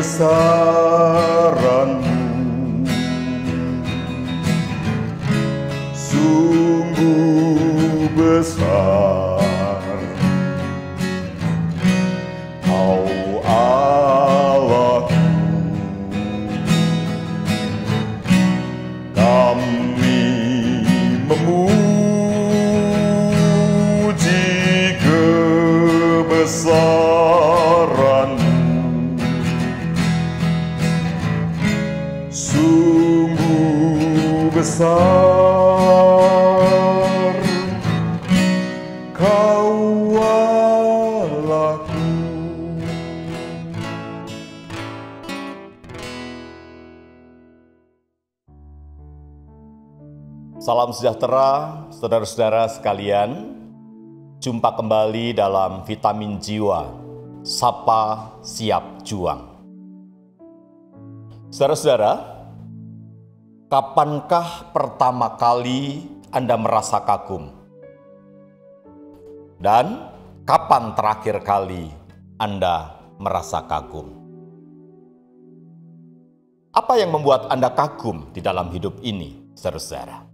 kebesaran-Mu sungguh besar. Kau Allahku, kami memuji kebesaran-Mu sungguh besar. Kau Allahku. Salam sejahtera, saudara-saudara sekalian. Jumpa kembali dalam Vitamin Jiwa, Sapa Siap Juang. Saudara-saudara, kapankah pertama kali Anda merasa kagum? Dan kapan terakhir kali Anda merasa kagum? Apa yang membuat Anda kagum di dalam hidup ini, saudara-saudara?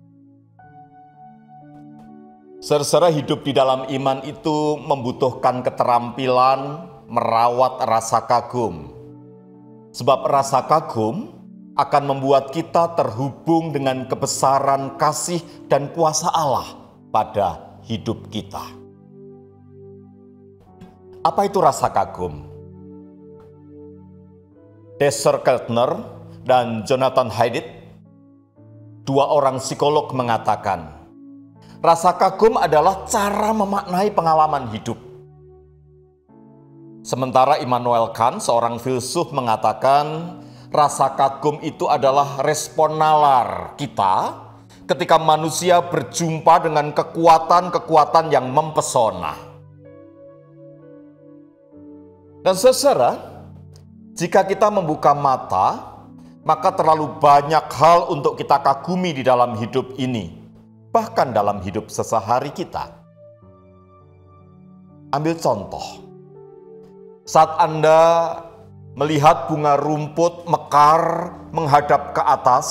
Saudara-saudara, hidup di dalam iman itu membutuhkan keterampilan merawat rasa kagum. Sebab rasa kagum akan membuat kita terhubung dengan kebesaran kasih dan kuasa Allah pada hidup kita. Apa itu rasa kagum? Desser Keltner dan Jonathan Haidt, dua orang psikolog, mengatakan, rasa kagum adalah cara memaknai pengalaman hidup. Sementara Immanuel Kant, seorang filsuf, mengatakan rasa kagum itu adalah respon nalar kita ketika manusia berjumpa dengan kekuatan-kekuatan yang mempesona. Dan saudara, jika kita membuka mata, maka terlalu banyak hal untuk kita kagumi di dalam hidup ini, bahkan dalam hidup sehari-hari kita. Ambil contoh. Saat Anda melihat bunga rumput mekar menghadap ke atas,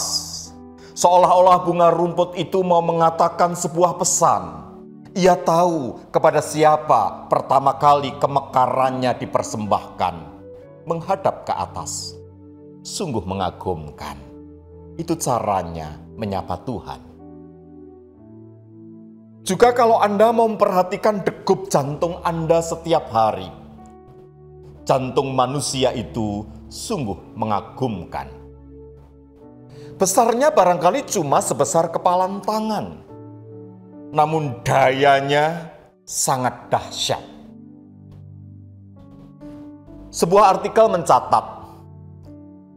seolah-olah bunga rumput itu mau mengatakan sebuah pesan. Ia tahu kepada siapa pertama kali kemekarannya dipersembahkan, menghadap ke atas. Sungguh mengagumkan. Itu caranya menyapa Tuhan. Juga kalau Anda mau memperhatikan degup jantung Anda setiap hari, jantung manusia itu sungguh mengagumkan. Besarnya barangkali cuma sebesar kepalan tangan, namun dayanya sangat dahsyat. Sebuah artikel mencatat,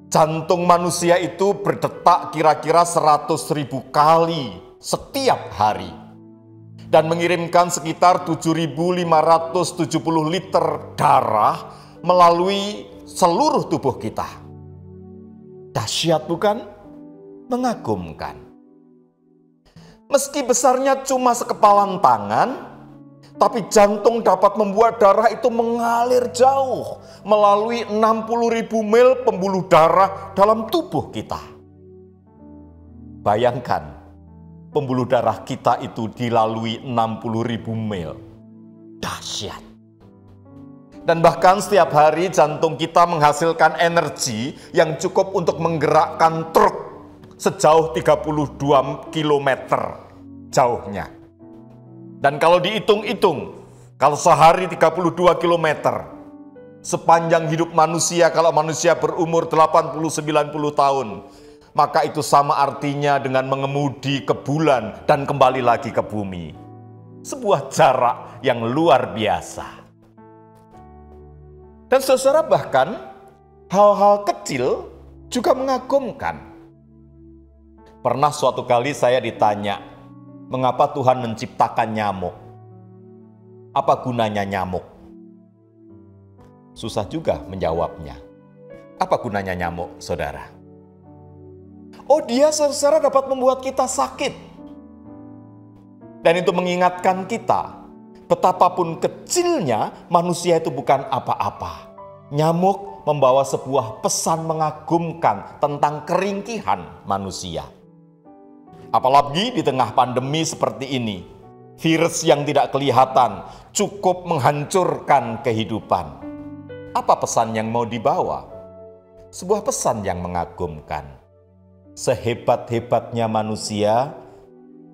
jantung manusia itu berdetak kira-kira 100.000 kali setiap hari dan mengirimkan sekitar 7.570 liter darah melalui seluruh tubuh kita. Dahsyat bukan? Mengagumkan. Meski besarnya cuma sekepalan tangan, tapi jantung dapat membuat darah itu mengalir jauh melalui 60.000 mil pembuluh darah dalam tubuh kita. Bayangkan, pembuluh darah kita itu dilalui 60.000 mil. Dahsyat. Dan bahkan setiap hari jantung kita menghasilkan energi yang cukup untuk menggerakkan truk sejauh 32 kilometer jauhnya. Dan kalau dihitung-hitung, kalau sehari 32 kilometer, sepanjang hidup manusia, kalau manusia berumur 80-90 tahun, maka itu sama artinya dengan mengemudi ke bulan dan kembali lagi ke bumi. Sebuah jarak yang luar biasa. Dan saudara, bahkan hal-hal kecil juga mengagumkan. Pernah suatu kali saya ditanya, mengapa Tuhan menciptakan nyamuk? Apa gunanya nyamuk? Susah juga menjawabnya. Apa gunanya nyamuk, saudara? Oh, dia, saudara, dapat membuat kita sakit. Dan itu mengingatkan kita, betapapun kecilnya manusia itu bukan apa-apa. Nyamuk membawa sebuah pesan mengagumkan tentang keringkihan manusia. Apalagi di tengah pandemi seperti ini, virus yang tidak kelihatan cukup menghancurkan kehidupan. Apa pesan yang mau dibawa? Sebuah pesan yang mengagumkan. Sehebat-hebatnya manusia,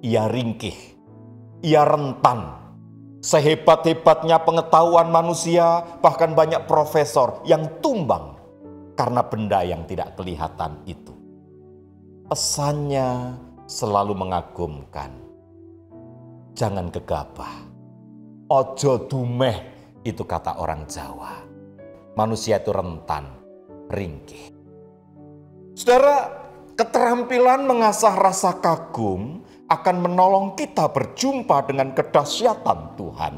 ia ringkih, ia rentan. Sehebat-hebatnya pengetahuan manusia, bahkan banyak profesor yang tumbang karena benda yang tidak kelihatan itu. Pesannya selalu mengagumkan. Jangan gegabah. Ojo dumeh, itu kata orang Jawa. Manusia itu rentan, ringkih. Saudara, keterampilan mengasah rasa kagum akan menolong kita berjumpa dengan kedahsyatan Tuhan.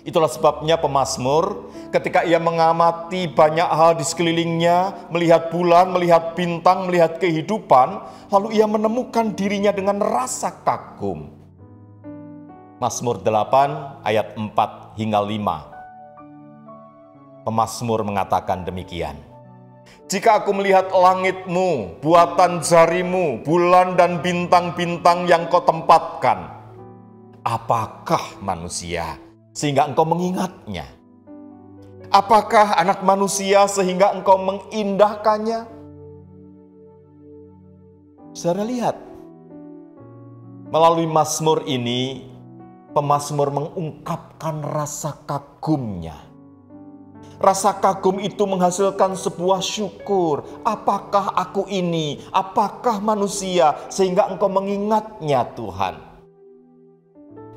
Itulah sebabnya pemazmur ketika ia mengamati banyak hal di sekelilingnya, melihat bulan, melihat bintang, melihat kehidupan, lalu ia menemukan dirinya dengan rasa kagum. Mazmur 8 ayat 4 hingga 5. Pemazmur mengatakan demikian. Jika aku melihat langitmu, buatan jarimu, bulan dan bintang-bintang yang kau tempatkan, apakah manusia sehingga engkau mengingatnya? Apakah anak manusia sehingga engkau mengindahkannya? Saudara lihat, melalui mazmur ini, pemazmur mengungkapkan rasa kagumnya. Rasa kagum itu menghasilkan sebuah syukur. Apakah aku ini? Apakah manusia sehingga engkau mengingatnya Tuhan?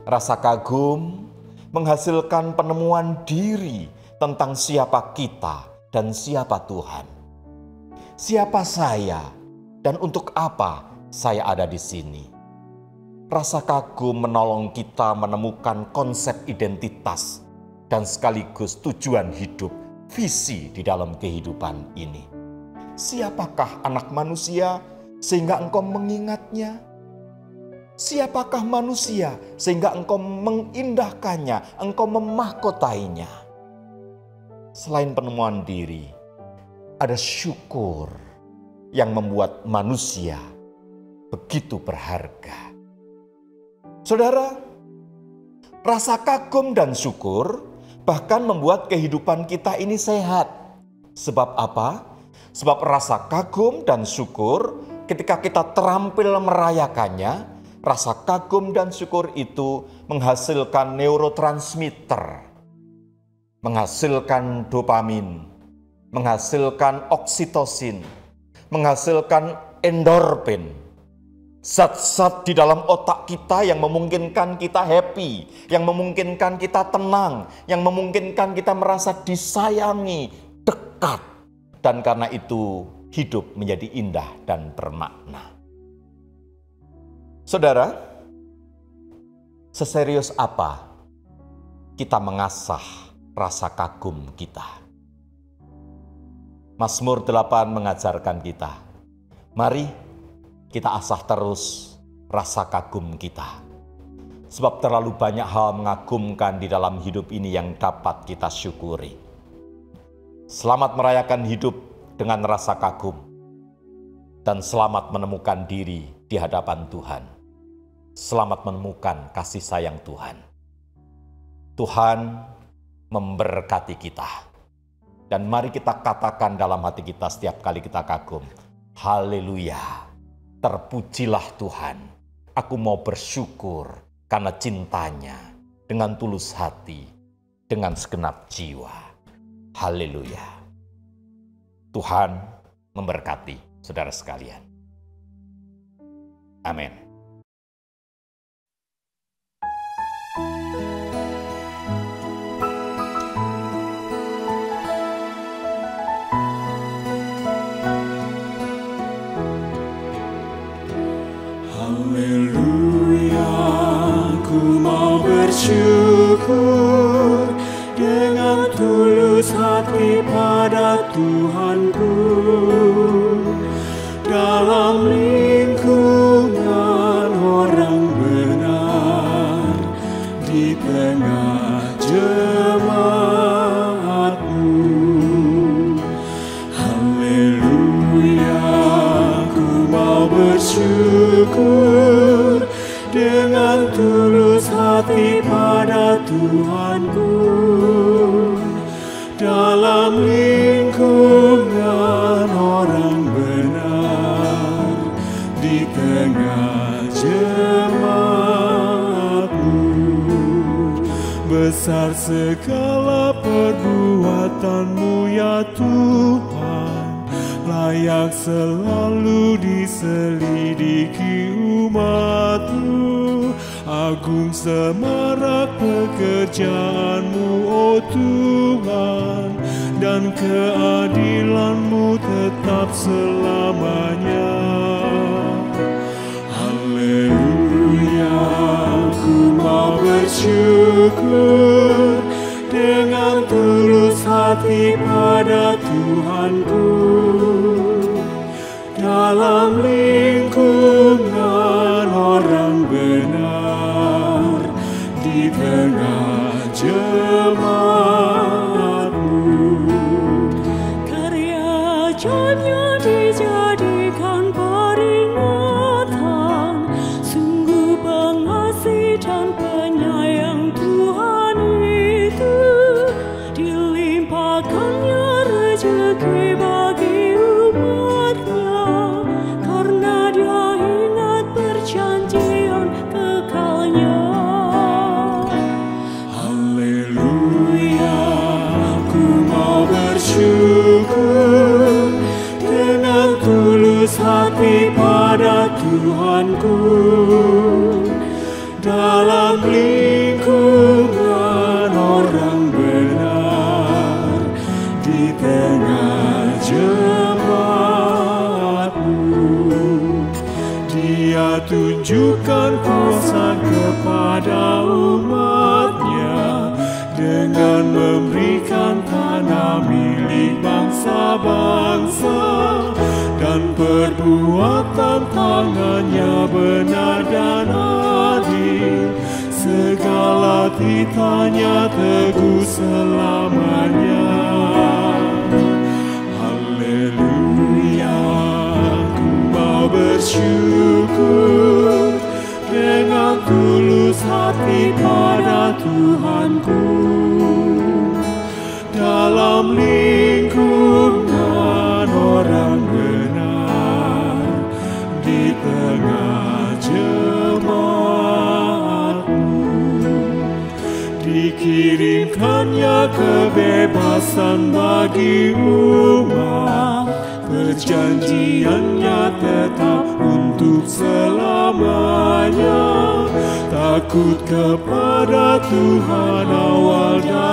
Rasa kagum menghasilkan penemuan diri tentang siapa kita dan siapa Tuhan. Siapa saya dan untuk apa saya ada di sini? Rasa kagum menolong kita menemukan konsep identitas dan sekaligus tujuan hidup, visi di dalam kehidupan ini. Siapakah anak manusia sehingga engkau mengingatnya? Siapakah manusia sehingga engkau mengindahkannya, engkau memahkotainya? Selain penemuan diri, ada syukur yang membuat manusia begitu berharga. Saudara, rasa kagum dan syukur bahkan membuat kehidupan kita ini sehat. Sebab apa? Sebab rasa kagum dan syukur ketika kita terampil merayakannya, rasa kagum dan syukur itu menghasilkan neurotransmitter, menghasilkan dopamin, menghasilkan oksitosin, menghasilkan endorfin. Zat-zat di dalam otak kita yang memungkinkan kita happy, yang memungkinkan kita tenang, yang memungkinkan kita merasa disayangi, dekat. Dan karena itu hidup menjadi indah dan bermakna. Saudara, seserius apa kita mengasah rasa kagum kita? Mazmur 8 mengajarkan kita, mari kita asah terus rasa kagum kita. Sebab terlalu banyak hal mengagumkan di dalam hidup ini yang dapat kita syukuri. Selamat merayakan hidup dengan rasa kagum. Dan selamat menemukan diri di hadapan Tuhan. Selamat menemukan kasih sayang Tuhan. Tuhan memberkati kita. Dan mari kita katakan dalam hati kita setiap kali kita kagum. Haleluya. Terpujilah Tuhan, aku mau bersyukur karena cintanya dengan tulus hati, dengan segenap jiwa. Haleluya. Tuhan memberkati saudara sekalian. Amin. Haleluya, ku mau bersyukur dengan tulus hati pada Tuhanku dalam lingkungan Besar segala perbuatan-Mu ya Tuhan, layak selalu diselidiki umat-Mu. Agung semarak pekerjaan-Mu, oh Tuhan, dan keadilan-Mu tetap selamanya. Haleluya, ku mau bersyukur dengan tulus hati pada Tuhanku. Dalam lingkungan orang benar, di tengah jemaat-Mu, karya ajaibnya dijadikan peringatan. Sungguh pengasih dan penyayang Tuhan itu, dilimpahkannya rezeki bagi umat-Nya, karena Dia ingat perjanjian kekalnya. Haleluya, ku mau bersyukur dengan tulus hati pada Tuhanku. Dalam lingkungan orang benar, di tengah jemaat-Mu, Dia tunjukkan kuasa kepada umat-Nya dengan memberikan tanah milik bangsa-bangsa, dan perbuatan tangan-Nya benar dan adil. Segala titah-Nya teguh selamanya. Haleluya, ku mau bersyukur dengan tulus hati pada Tuhanku. Dalam lingkungan orang benar, di tengah jemaat-Mu, dikirimkannya kebebasan bagi umat. Perjanjian-Nya tetap untuk selamanya. Takut kepada Tuhan awal dan